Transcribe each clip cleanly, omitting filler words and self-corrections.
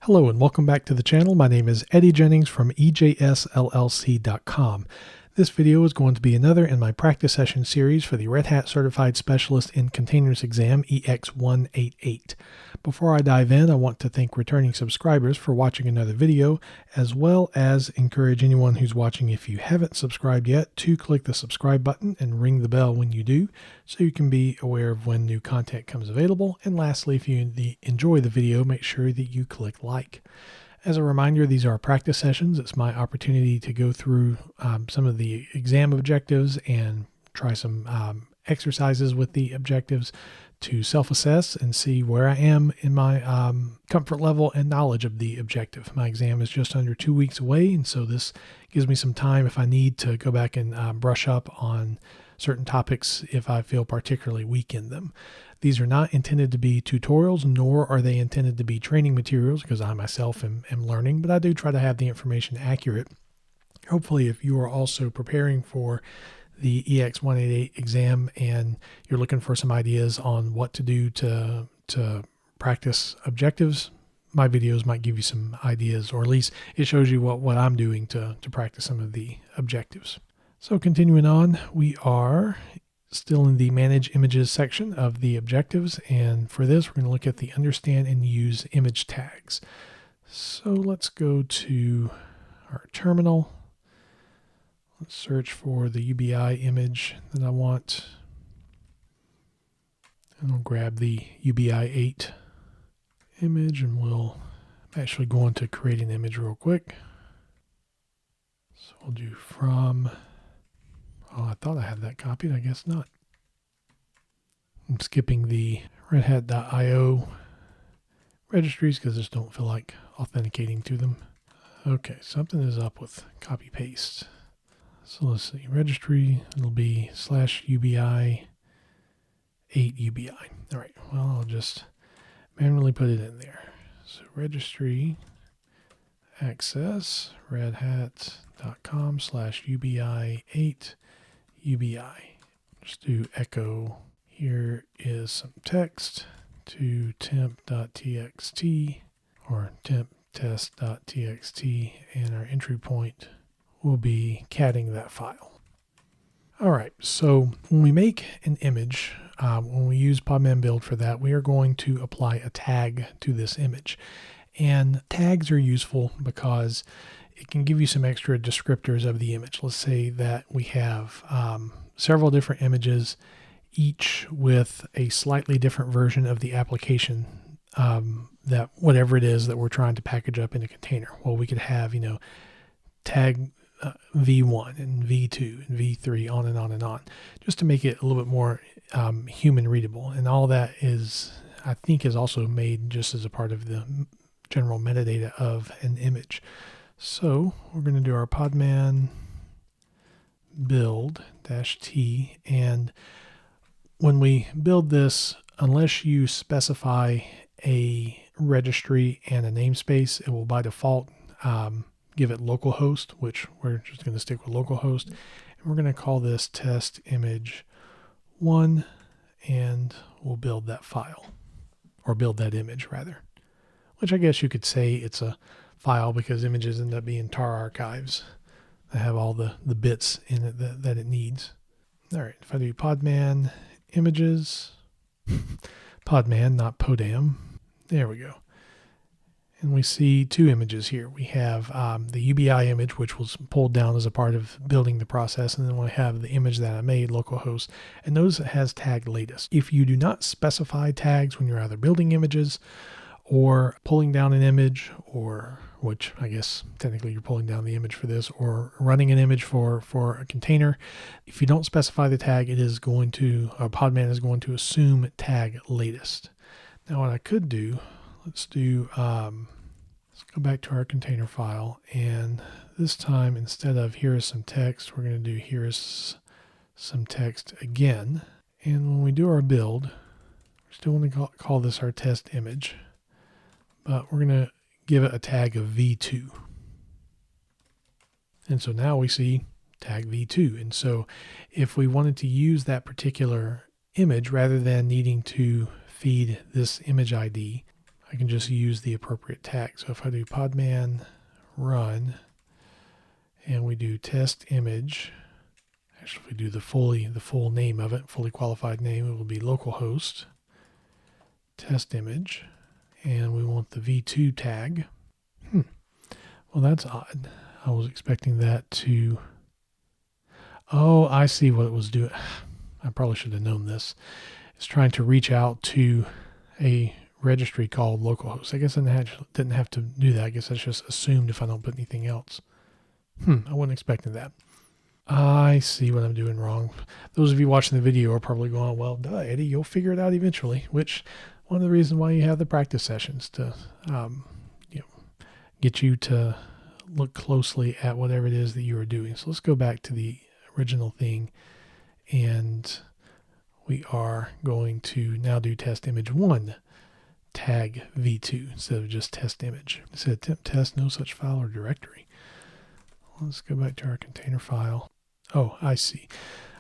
Hello and welcome back to the channel. My name is Eddie Jennings from EJSLLC.com. This video is going to be another in my practice session series for the Red Hat Certified Specialist in Containers exam EX188. Before I dive in, I want to thank returning subscribers for watching another video, as well as encourage anyone who's watching, if you haven't subscribed yet, to click the subscribe button and ring the bell when you do, so you can be aware of when new content comes available. And lastly, if you enjoy the video, make sure that you click like. As a reminder, these are practice sessions. It's my opportunity to go through some of the exam objectives and try some exercises with the objectives to self-assess and see where I am in my comfort level and knowledge of the objective. My exam is just under 2 weeks away, and so this gives me some time if I need to go back and brush up on certain topics if I feel particularly weak in them. These are not intended to be tutorials, nor are they intended to be training materials, because I myself am learning, but I do try to have the information accurate. Hopefully, if you are also preparing for the EX188 exam and you're looking for some ideas on what to do to practice objectives, my videos might give you some ideas, or at least it shows you what I'm doing to practice some of the objectives. So continuing on, we are still in the Manage Images section of the objectives, and for this we're going to look at the Understand and Use Image Tags. So let's go to our terminal. Let's search for the UBI image that I want, and I'll grab the UBI 8 image, and we'll actually go on to create an image real quick. So we'll do from... Oh, I thought I had that copied. I guess not. I'm skipping the redhat.io registries because I just don't feel like authenticating to them. Okay, something is up with copy paste. So let's see, registry, it'll be /UBI 8 UBI. All right, well, I'll just manually put it in there. So registry access redhat.com /UBI 8 UBI. Just do echo. Here is some text to temp.txt or temp test.txt, and our entry point will be catting that file. All right, so when we make an image, when we use Podman Build for that, we are going to apply a tag to this image. And tags are useful because it can give you some extra descriptors of the image. Let's say that we have several different images, each with a slightly different version of the application that whatever it is that we're trying to package up in a container. Well, we could have, tag V1 and V2 and V3, on and on and on, just to make it a little bit more human readable. And all that is, I think, is also made just as a part of the general metadata of an image. So we're going to do our Podman build -t, and when we build this, unless you specify a registry and a namespace, it will by default give it localhost, which we're just going to stick with localhost, and we're going to call this test image 1, and we'll build that file, or build that image rather, which I guess you could say it's a file because images end up being tar archives that have all the bits in it that it needs. All right, if I do Podman images, Podman, not Podam, there we go. And we see two images here. We have the UBI image, which was pulled down as a part of building the process, and then we have the image that I made, localhost, and those has tagged latest. If you do not specify tags when you're either building images or pulling down an image, or which I guess technically you're pulling down the image for this, or running an image for a container, if you don't specify the tag, it is going to, Podman is going to assume tag latest. Now what I could do, let's go back to our container file, and this time instead of here is some text, we're going to do here is some text again. And when we do our build, we're still going to call this our test image, but we're going to give it a tag of V2. And so now we see tag V2. And so if we wanted to use that particular image, rather than needing to feed this image ID, I I can just use the appropriate tag. So if I do podman run and we do test image, actually if we do the full name of it, fully qualified name, it will be localhost test image, and we want the v2 tag. Well, that's odd. I was expecting that to, oh, I see what it was doing. I probably should have known this. It's trying to reach out to a registry called localhost. I guess I didn't have to do that. I guess that's just assumed if I don't put anything else. I wasn't expecting that. I see what I'm doing wrong. Those of you watching the video are probably going, well, duh, Eddie, you'll figure it out eventually, which one of the reasons why you have the practice sessions to get you to look closely at whatever it is that you are doing. So let's go back to the original thing, and we are going to now do test image 1 tag v2 instead of just test image. It said temp test, no such file or directory. Let's go back to our container file. Oh, I see.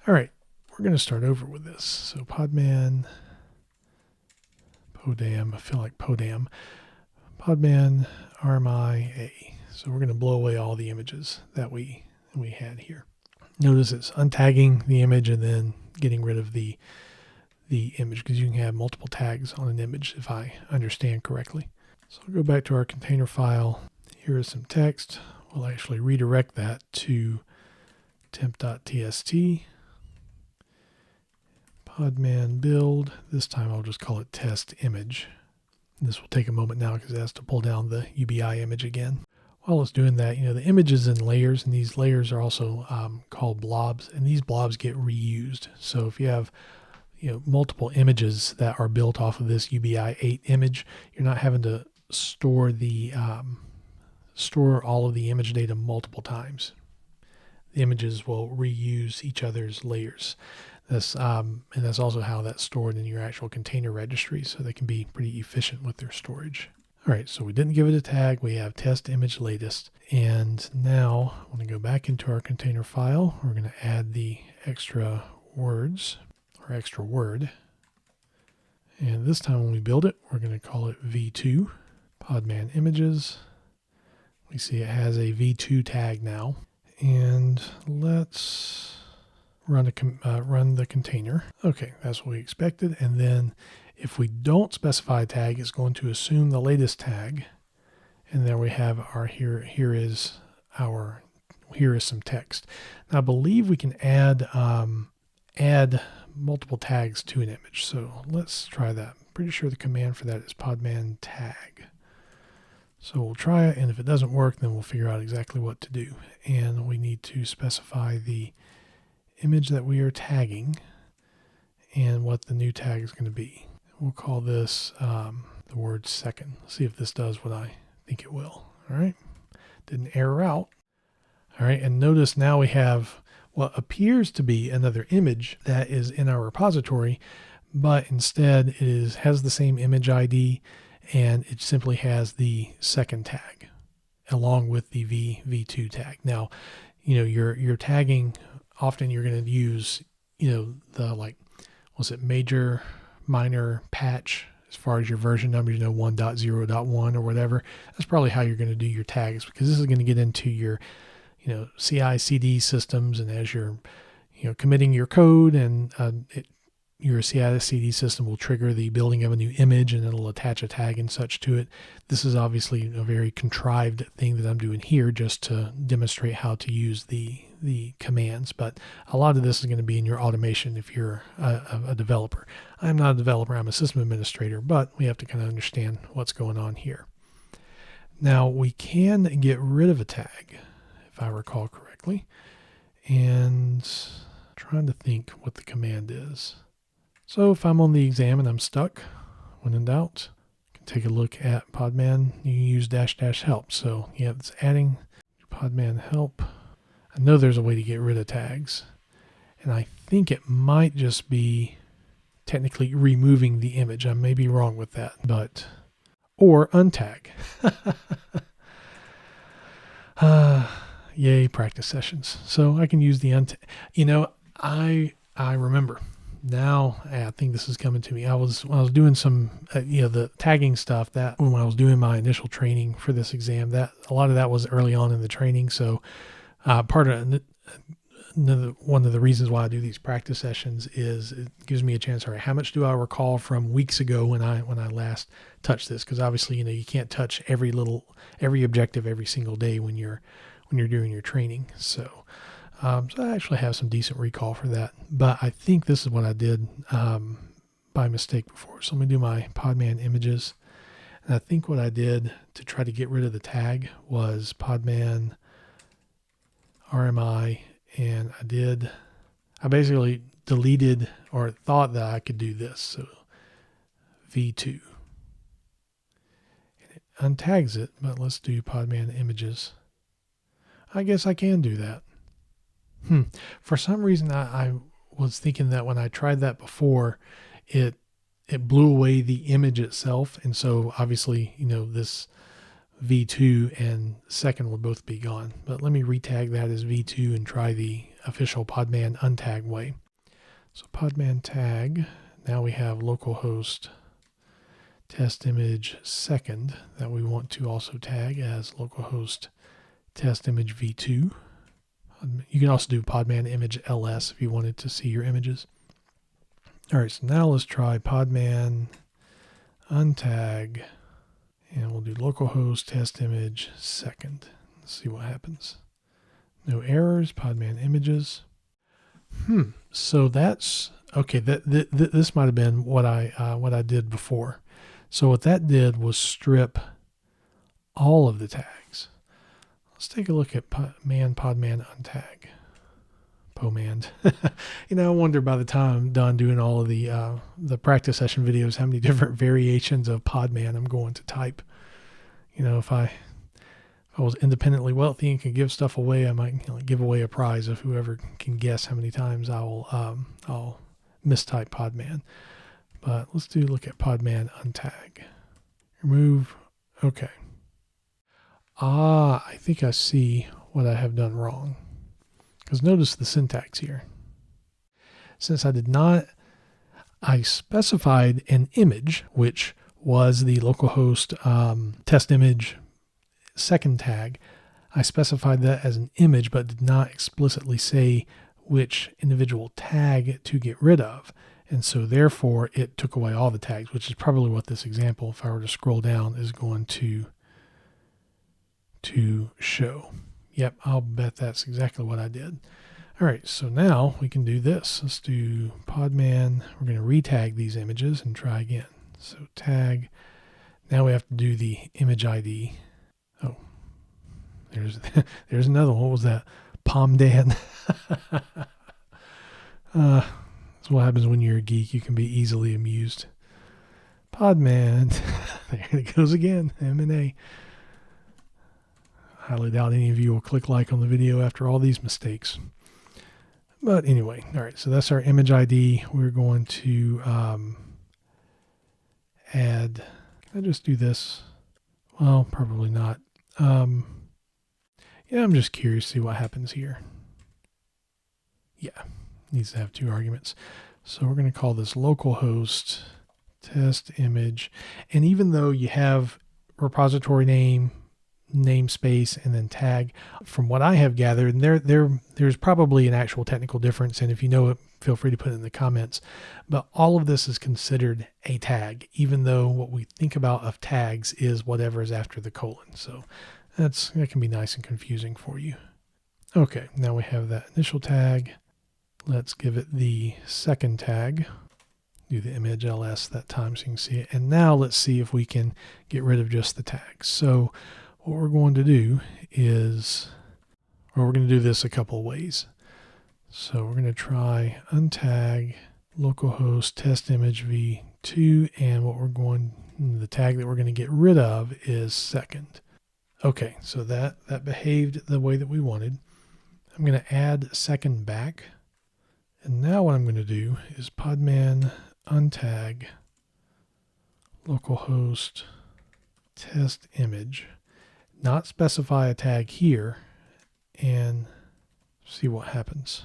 All right, we're going to start over with this. So podman podam, I feel like podam, podman RMIA. So we're going to blow away all the images that we had here. Notice it's untagging the image and then getting rid of the image, because you can have multiple tags on an image if I understand correctly. So I'll go back to our container file. Here is some text. We'll actually redirect that to temp.tst, podman build. This time I'll just call it test image. This will take a moment now because it has to pull down the UBI image again. While it's doing that, the image is in layers, and these layers are also called blobs, and these blobs get reused. So if you have multiple images that are built off of this UBI 8 image, you're not having to store all of the image data multiple times. The images will reuse each other's layers. And that's also how that's stored in your actual container registry, so they can be pretty efficient with their storage. All right, so we didn't give it a tag. We have test image latest. And now I'm going to go back into our container file. We're going to add the extra words or extra word. And this time when we build it, we're going to call it v2 podman images. We see it has a v2 tag now. And let's run the container. Okay, that's what we expected. And then if we don't specify a tag, it's going to assume the latest tag. And then we have our here is some text. Now I believe we can add multiple tags to an image. So let's try that. I'm pretty sure the command for that is podman tag. So we'll try it, and if it doesn't work, then we'll figure out exactly what to do. And we need to specify the image that we are tagging and what the new tag is going to be. We'll call this the word second. See if this does what I think it will. All right, didn't error out. All right, and notice now we have what appears to be another image that is in our repository, but instead it has the same image ID, and it simply has the second tag along with the v2 tag. Now, you're tagging, often you're going to use, the major, minor, patch, as far as your version numbers, 1.0.1 or whatever. That's probably how you're going to do your tags, because this is going to get into your, CI/CD systems, and as you're, committing your code, and your CI/CD system will trigger the building of a new image, and it'll attach a tag and such to it. This is obviously a very contrived thing that I'm doing here just to demonstrate how to use the commands, but a lot of this is going to be in your automation if you're a developer. I'm not a developer, I'm a system administrator, but we have to kind of understand what's going on here. Now we can get rid of a tag, if I recall correctly, and I'm trying to think what the command is. So if I'm on the exam and I'm stuck, when in doubt, you can take a look at podman. You can use -- help. So yeah, it's adding podman help. I know there's a way to get rid of tags, and I think it might just be technically removing the image. I may be wrong with that, or untag. Yay, practice sessions. So I can use the untag. I remember now I think this is coming to me. When I was doing some, the tagging stuff, that when I was doing my initial training for this exam, that a lot of that was early on in the training. So one of the reasons why I do these practice sessions is it gives me a chance. All right, how much do I recall from weeks ago when I last touched this? Because obviously, you can't touch every objective every single day when you're doing your training. So I actually have some decent recall for that. But I think this is what I did by mistake before. So let me do my Podman images. And I think what I did to try to get rid of the tag was Podman RMI, and I basically deleted, or thought that I could do this. So V2. And it untags it, but let's do Podman images. I guess I can do that. For some reason, I was thinking that when I tried that before, it blew away the image itself. And so obviously, this V2 and second would both be gone. But let me retag that as V2 and try the official Podman untag way. So Podman tag, now we have localhost test image second that we want to also tag as localhost test image V2. You can also do Podman image ls if you wanted to see your images. All right, so now let's try Podman untag, and we'll do localhost test image second. Let's see what happens. No errors, Podman images. So that's okay. This might have been what I did before. So what that did was strip all of the tags. Let's take a look at Podman untag. Pomand. I wonder by the time I'm done doing all of the practice session videos, how many different variations of Podman I'm going to type. If I was independently wealthy and could give stuff away, I might give away a prize of whoever can guess how many times I'll mistype Podman. But let's look at Podman untag. Remove. Okay. I think I see what I have done wrong. Because notice the syntax here. Since I specified an image, which was the localhost test image second tag. I specified that as an image, but did not explicitly say which individual tag to get rid of. And so therefore it took away all the tags, which is probably what this example, if I were to scroll down, is going to show. Yep, I'll bet that's exactly what I did. All right, so now we can do this. Let's do Podman. We're going to retag these images and try again. So tag. Now we have to do the image ID. Oh, there's another one. What was that? Pomdan. That's what happens when you're a geek. You can be easily amused. Podman. There it goes again. M&A. Highly doubt any of you will click like on the video after all these mistakes. But anyway, all right, so that's our image ID. We're going to add, can I just do this? Well, probably not. I'm just curious to see what happens here. Yeah, needs to have two arguments. So we're going to call this localhost test image. And even though you have repository name, namespace, and then tag, from what I have gathered, and there's probably an actual technical difference, and if you know it, feel free to put it in the comments, but all of this is considered a tag, even though what we think about of tags is whatever is after the colon. So that can be nice and confusing for you. Okay, now we have that initial tag. Let's give it the second tag. Do the image ls that time so you can see it. And now let's see if we can get rid of just the tags. So what we're going to do is, or we're going to do this a couple of ways. So we're going to try untag localhost test image v2, and the tag that we're going to get rid of is second. Okay, so that behaved the way that we wanted. I'm going to add second back, and now what I'm going to do is Podman untag localhost test image, not specify a tag here, and see what happens.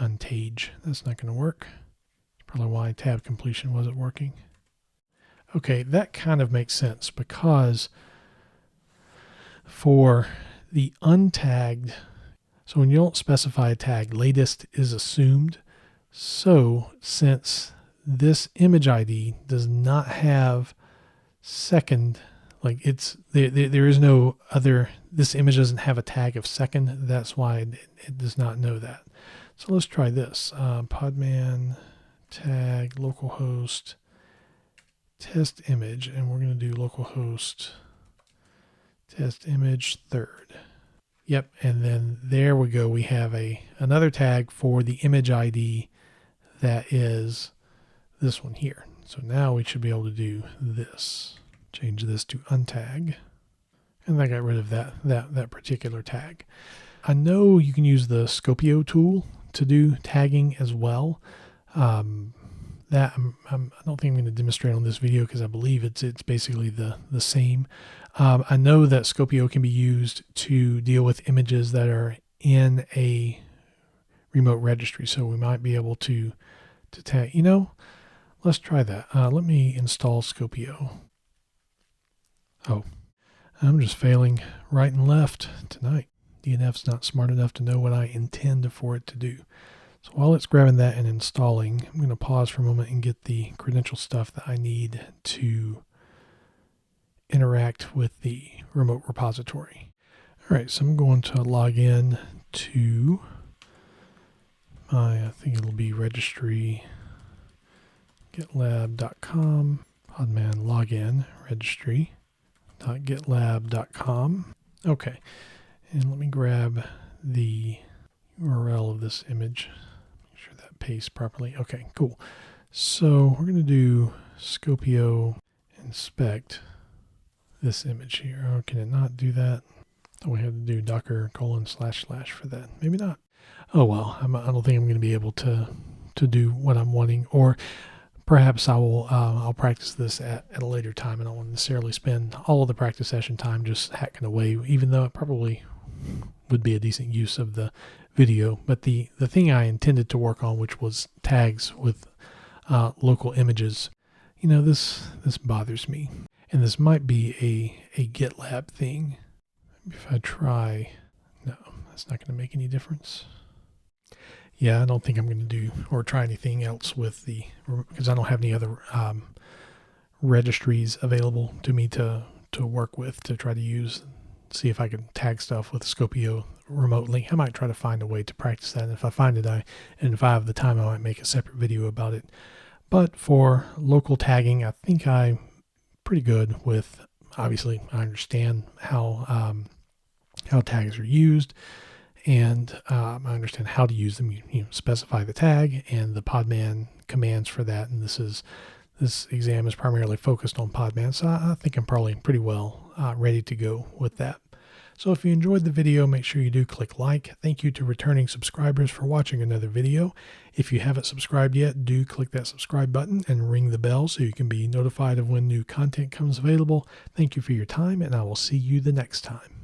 Untage, that's not going to work. Probably why tab completion wasn't working. Okay, that kind of makes sense because for the untagged, so when you don't specify a tag, latest is assumed. So since this image ID does not have second, like there is no other, this image doesn't have a tag of second, that's why it does not know that. So let's try this. Podman tag localhost test image, and we're going to do localhost test image third. Yep, and then there we go. We have another tag for the image ID that is this one here. So now we should be able to do this. Change this to untag, and that got rid of that particular tag. I know you can use the Scopio tool to do tagging as well. I don't think I'm going to demonstrate on this video because I believe it's basically the same. I know that Scopio can be used to deal with images that are in a remote registry, so we might be able to tag. Let's try that. Let me install Scopio. Oh, I'm just failing right and left tonight. DNF's not smart enough to know what I intend for it to do. So while it's grabbing that and installing, I'm going to pause for a moment and get the credential stuff that I need to interact with the remote repository. All right, so I'm going to log in to I think it'll be registry getlab.com, podman login registry.getlab.com. Okay, and let me grab the URL of this image. Make sure that pastes properly. Okay, cool. So we're going to do Scopio inspect this image here. Oh, can it not do that? Oh, we have to do docker : / for that. Maybe not. Oh well, I don't think I'm going to be able to do what I'm wanting, or perhaps I'll practice this at a later time, and I won't necessarily spend all of the practice session time just hacking away, even though it probably would be a decent use of the video. But the thing I intended to work on, which was tags with local images, this bothers me, and this might be a GitLab thing. Maybe if I try, no, that's not going to make any difference. Yeah, I don't think I'm going to do or try anything else because I don't have any other registries available to me to work with to try to see if I can tag stuff with Scopio remotely. I might try to find a way to practice that. And if I find it, and if I have the time, I might make a separate video about it. But for local tagging, I think I'm pretty good with, obviously, I understand how tags are used. And I understand how to use them. You specify the tag and the Podman commands for that. And this exam is primarily focused on Podman, so I think I'm probably pretty well ready to go with that. So if you enjoyed the video, make sure you do click like. Thank you to returning subscribers for watching another video. If you haven't subscribed yet, do click that subscribe button and ring the bell so you can be notified of when new content comes available. Thank you for your time, and I will see you the next time.